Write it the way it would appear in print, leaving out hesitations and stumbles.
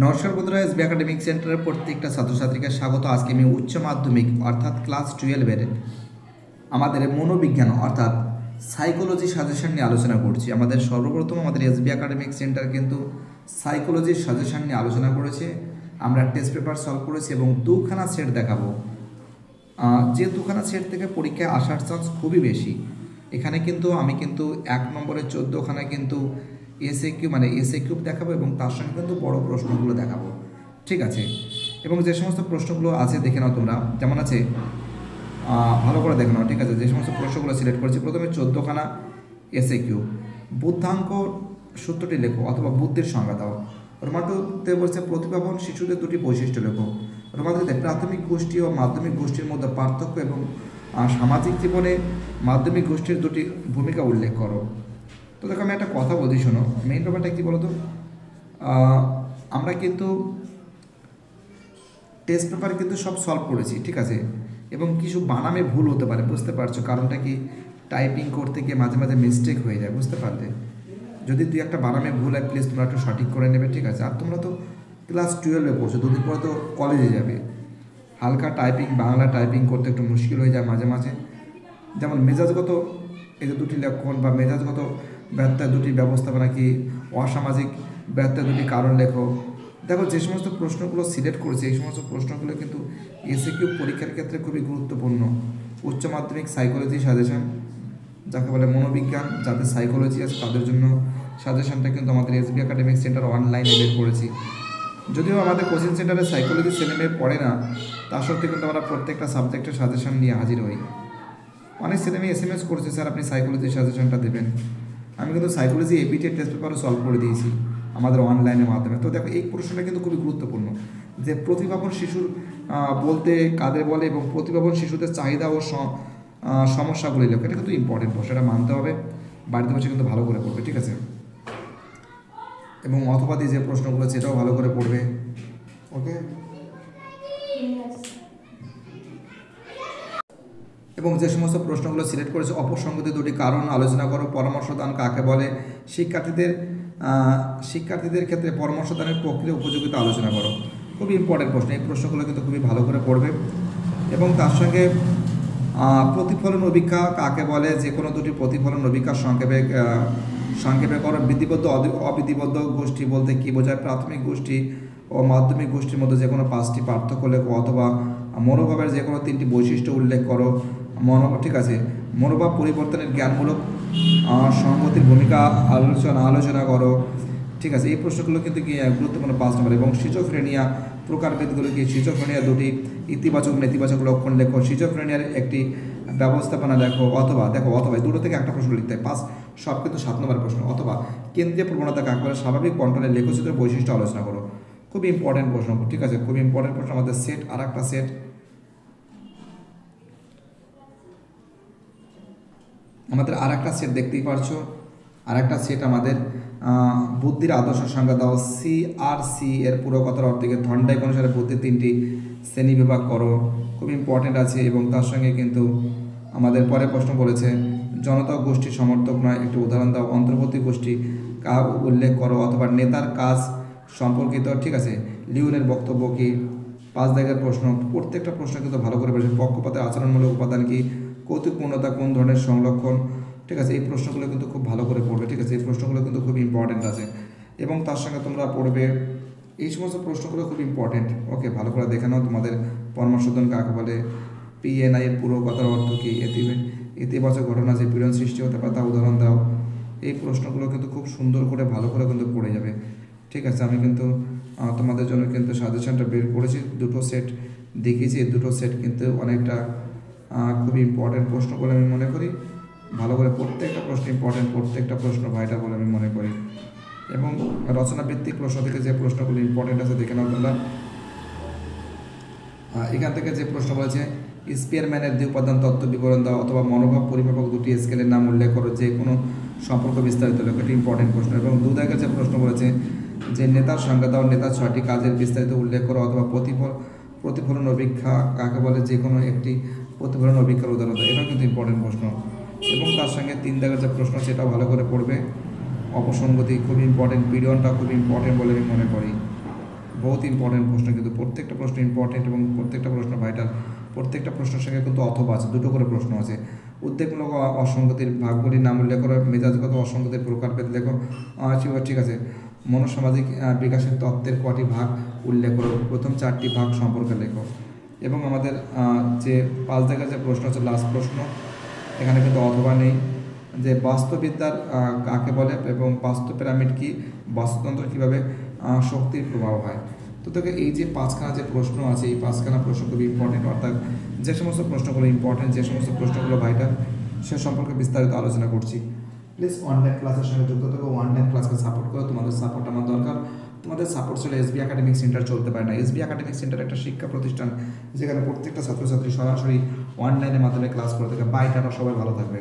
নমস্কার বন্ধুরা, SB academic সেন্টারের প্রত্যেকটা ছাত্রছাত্রীকে স্বাগত। আজকে আমি উচ্চ মাধ্যমিক অর্থাৎ ক্লাস 12-এর আমাদের মনোবিজ্ঞান অর্থাৎ সাইকোলজি সাজেশন নিয়ে আলোচনা করছি। সর্বপ্রথম আমাদের এসবি একাডেমিক সেন্টার কিন্তু সাইকোলজির সাজেশন নিয়ে আলোচনা করেছে। আমরা টেস্ট পেপার সলভ করেছি এবং দুখানা সেট দেখাবো। যে দুখানা সেট থেকে পরীক্ষায় আসার চান্স খুবই বেশি। এখানে কিন্তু আমি এক নম্বরে 14খানা কিন্তু এসএ কিউব দেখাবো এবং তার সঙ্গে কিন্তু বড় প্রশ্নগুলো দেখাবো, ঠিক আছে। এবং যে সমস্ত প্রশ্নগুলো আছে দেখে নাও তোমরা, যেমন আছে ভালো করে দেখে নাও, ঠিক আছে। যে সমস্ত প্রশ্নগুলো সিলেক্ট করেছি, প্রথমে 14খানা এসএ কিউব। বুদ্ধাঙ্ক সূত্রটি লেখো অথবা বুদ্ধির সংজ্ঞা দাও। রোমাটুতে বলছে প্রতিভাবান শিশুদের দুটি বৈশিষ্ট্য লেখো। রোমাটুতে প্রাথমিক গোষ্ঠী ও মাধ্যমিক গোষ্ঠীর মধ্যে পার্থক্য এবং সামাজিক জীবনে মাধ্যমিক গোষ্ঠীর দুটি ভূমিকা উল্লেখ করো। তো দেখো, আমি একটা কথা বলছি, শোনো। মেইন ব্যাপারটা কী বলো তো, আমরা কিন্তু টেস্ট পেপার কিন্তু সব সলভ করেছি, ঠিক আছে। এবং কিছু বানামে ভুল হতে পারে, বুঝতে পারছো কারণটা কি? টাইপিং করতে গিয়ে মাঝে মাঝে মিস্টেক হয়ে যায়, বুঝতে পারলে। যদি দুই একটা বানামে ভুল হয়, প্লিজ তোমরা একটু সঠিক করে নেবে, ঠিক আছে। আর তোমরা তো ক্লাস 12-এ পড়ছো, দুদিন পরে তো কলেজে যাবে। হালকা টাইপিং, বাংলা টাইপিং করতে একটু মুশকিল হয়ে যায় মাঝে মাঝে। যেমন মেজাজগত এই যে দুটি লক্ষণ বা মেজাজগত ব্যত্যয় দুটি ব্যবস্থাপনা কি, অসামাজিক ব্যত্যয় দুটি কারণ লেখো। দেখো, যে সমস্ত প্রশ্নগুলো সিলেক্ট করেছে এই সমস্ত প্রশ্নগুলো কিন্তু এসএকিউ পরীক্ষার ক্ষেত্রে খুবই গুরুত্বপূর্ণ। উচ্চ মাধ্যমিক সাইকোলজি সাজেশন, যাকে বলে মনোবিজ্ঞান, যাদের সাইকোলজি আছে তাদের জন্য সাজেশনটা কিন্তু আমাদের এসবি একাডেমিক সেন্টার অনলাইনে বের করেছি। যদিও আমাদের কোচিং সেন্টারে সাইকোলজি ছেলেমেয়ে পড়ে না, তা সত্ত্বেও কিন্তু আমরা প্রত্যেকটা সাবজেক্টের সাজেশন নিয়ে হাজির হই। অনেক ছেলেমেয়ে এসএমএস করছে, স্যার আপনি সাইকোলজি সাজেশনটা দেবেন। আমি কিন্তু সাইকোলজি এবিটি টেস্ট পেপারও সলভ করে দিয়েছি আমাদের অনলাইনের মাধ্যমে। তো দেখো, এই প্রশ্নটা কিন্তু খুবই গুরুত্বপূর্ণ যে প্রতিভাবান শিশুর বলতে কাদের বলে এবং প্রতিভাবান শিশুদের চাহিদা ও সমস্যাগুলি লেখো। এটা কিন্তু ইম্পর্টেন্ট প্রশ্ন, এটা মানতে হবে। বাড়িতে বসে কিন্তু ভালো করে পড়বে, ঠিক আছে। এবং অথবা দিয়ে যে প্রশ্নগুলো সেটাও ভালো করে পড়বে, ওকে। এবং যে সমস্ত প্রশ্নগুলো সিলেক্ট করেছে, অপসঙ্গতি দুটি কারণ আলোচনা করো। পরামর্শদান কাকে বলে? শিক্ষার্থীদের ক্ষেত্রে পরামর্শদানের প্রক্রিয়া উপযোগিতা আলোচনা করো। খুবই ইম্পর্টেন্ট প্রশ্ন, এই প্রশ্নগুলো কিন্তু খুবই ভালো করে পড়বে। এবং তার সঙ্গে প্রতিফলন অভিজ্ঞা কাকে বলে? যে কোনো দুটি প্রতিফলন অভিজ্ঞা সংক্ষেপে করো। বিধিবদ্ধ অবিধিবদ্ধ গোষ্ঠী বলতে কী বোঝায়? প্রাথমিক গোষ্ঠী ও মাধ্যমিক গোষ্ঠীর মধ্যে যে কোনো 5টি পার্থক্য লেখো অথবা মনোভাবের যে কোনো 3টি বৈশিষ্ট্য উল্লেখ করো। ঠিক আছে। মনোভাব পরিবর্তনের জ্ঞানমূলক সংগতির ভূমিকা আলোচনা করো, ঠিক আছে। এই প্রশ্নগুলো কিন্তু কি গুরুত্বপূর্ণ 5 নম্বর। এবং সিজোফ্রেনিয়া প্রকারভেদগুলো কি? সিজোফ্রেনিয়া দুটি ইতিবাচক নেতিবাচক লক্ষণ লেখো। সিজোফ্রেনিয়ার একটি ব্যবস্থাপনা লেখো। অথবা দুটো থেকে একটা প্রশ্ন লিখতে হয়, সব কিন্তু 7 নম্বর প্রশ্ন। অথবা কেন্দ্রীয় প্রবণতা কাকে বলে? স্বাভাবিক কন্ট্রোলের লেখচিত্রের বৈশিষ্ট্য আলোচনা করো। খুব ইম্পর্টেন্ট প্রশ্ন, ঠিক আছে। খুব ইম্পর্টেন্ট প্রশ্ন। আমাদের সেট আর একটা সেট, দেখতেই পারছো। আর একটা সেট আমাদের বুদ্ধির আদর্শ সংজ্ঞা দাও। CRC এর পুরো কথার অর্থকে থর্নডাইক অনুসারে বুদ্ধির 3টি শ্রেণী বিভাগ করো। খুব ইম্পর্টেন্ট আছে। এবং তার সঙ্গে কিন্তু আমাদের পরে প্রশ্ন বলেছে জনতা গোষ্ঠী সমর্থক নয়, একটি উদাহরণ দাও। অন্তর্বর্তী গোষ্ঠী উল্লেখ করো অথবা নেতার কাজ সম্পর্কিত, ঠিক আছে। লিওনের বক্তব্য কি? 5 দাগের প্রশ্ন। প্রত্যেকটা প্রশ্ন কিন্তু ভালো করে বলেছে। পক্ষপাতের আচরণমূলক উপাদান কি? কৌতুকপূর্ণতা কোন ধরনের সংরক্ষণ, ঠিক আছে। এই প্রশ্নগুলো কিন্তু খুব ভালো করে পড়বে, ঠিক আছে। এই প্রশ্নগুলো কিন্তু খুব ইম্পর্টেন্ট আছে। এবং তার সঙ্গে তোমরা পড়বে এই সমস্ত প্রশ্নগুলো খুব ইম্পর্টেন্ট, ওকে। ভালো করে দেখে নাও। তোমাদের পরামর্শদান কাকে বলে? PNI এর পুরো কথার অর্থ কি? ইতিবাচক ঘটনা যে পীড়ন সৃষ্টি হতে পারে তা উদাহরণ দাও। এই প্রশ্নগুলো কিন্তু খুব সুন্দর করে ভালো করে কিন্তু পড়ে যাবে, ঠিক আছে। আমি কিন্তু তোমাদের জন্য কিন্তু সাজেশনটা বের করেছি, দুটো সেট দেখিয়েছি। এই দুটো সেট কিন্তু অনেকটা খুবই ইম্পর্টেন্ট প্রশ্ন বলে আমি মনে করি। ভালো করে প্রত্যেকটা প্রশ্ন ইম্পর্টেন্ট, প্রত্যেকটা প্রশ্ন ভাইটাল বলে আমি মনে করি। এবং রচনাভিত্তিক প্রশ্ন থেকে যে প্রশ্নগুলো ইম্পর্টেন্ট আছে দেখে নাও তোমরা। এখান থেকে যে প্রশ্ন বলেছে স্পিয়ারম্যানের 2 উপাদান তত্ত্ব বিবরণ দাও অথবা মনোভাব পরিমাপক 2টি স্কেলের নাম উল্লেখ করো। যে কোনো সম্পর্ক বিস্তারিত লেখো। এটি ইম্পর্টেন্ট প্রশ্ন। এবং 2 দাগের যে প্রশ্ন বলেছে যে নেতার সংজ্ঞা দাও। নেতার 6টি কাজের বিস্তারিত উল্লেখ করো অথবা প্রতিফলন অভিজ্ঞা কাকে বলে? যে কোনো একটি প্রতিফলন অভিজ্ঞার উদাহরণ দাও। এটাও কিন্তু ইম্পর্টেন্ট প্রশ্ন। এবং তার সঙ্গে 3 দাগের যে প্রশ্ন সেটাও ভালো করে পড়বে। অপসঙ্গতি খুব ইম্পর্টেন্ট, পিরিয়ডটা খুব ইম্পর্টেন্ট বলে আমি মনে করি। বহুত ইম্পর্টেন্ট প্রশ্ন, কিন্তু প্রত্যেকটা প্রশ্ন ইম্পর্টেন্ট এবং প্রত্যেকটা প্রশ্ন ভাইটাল। প্রত্যেকটা প্রশ্নের সঙ্গে কিন্তু অথবা আছে, দুটো করে প্রশ্ন আছে। উদ্বেগমূলক অসঙ্গতির ভাগগুলির নাম উল্লেখ করো, মেজাজগত অসঙ্গতির প্রকারভেদ লেখো। ঠিক আছে। মনোসামাজিক বিকাশের তত্ত্বের কটি ভাগ উল্লেখ করো, প্রথম 4টি ভাগ সম্পর্কে লেখো। এবং আমাদের যে 5 জায়গার যে প্রশ্ন আছে, লাস্ট প্রশ্ন, এখানে কিন্তু অথবা নেই। যে বাস্তুবিদ্যার কাকে বলে এবং বাস্তু পিরামিড কি, বাস্তুতন্ত্র কীভাবে শক্তির প্রভাব হয়। তো তোকে এই যে 5খানা যে প্রশ্ন আছে, এই 5খানা প্রশ্ন খুবই ইম্পর্টেন্ট, অর্থাৎ যে সমস্ত প্রশ্নগুলো ইম্পর্টেন্ট, যে সমস্ত প্রশ্নগুলো ভাইটাল, সে সম্পর্কে বিস্তারিত আলোচনা করছি। প্লিজ অনলাইন ক্লাসের সঙ্গে যুক্ত থাকো, অনলাইন ক্লাসকে সাপোর্ট করো, তোমাদের সাপোর্ট আমার দরকার। তোমাদের সাপোর্ট ছিল এসবি একাডেমিক সেন্টার চলতে পারে না। এসবি একাডেমিক সেন্টার একটা শিক্ষা প্রতিষ্ঠান, যেখানে প্রত্যেকটা ছাত্রছাত্রী সরাসরি অনলাইনের মাধ্যমে ক্লাস করে থাকে। বাই টাটা, সবাই ভালো থাকবে।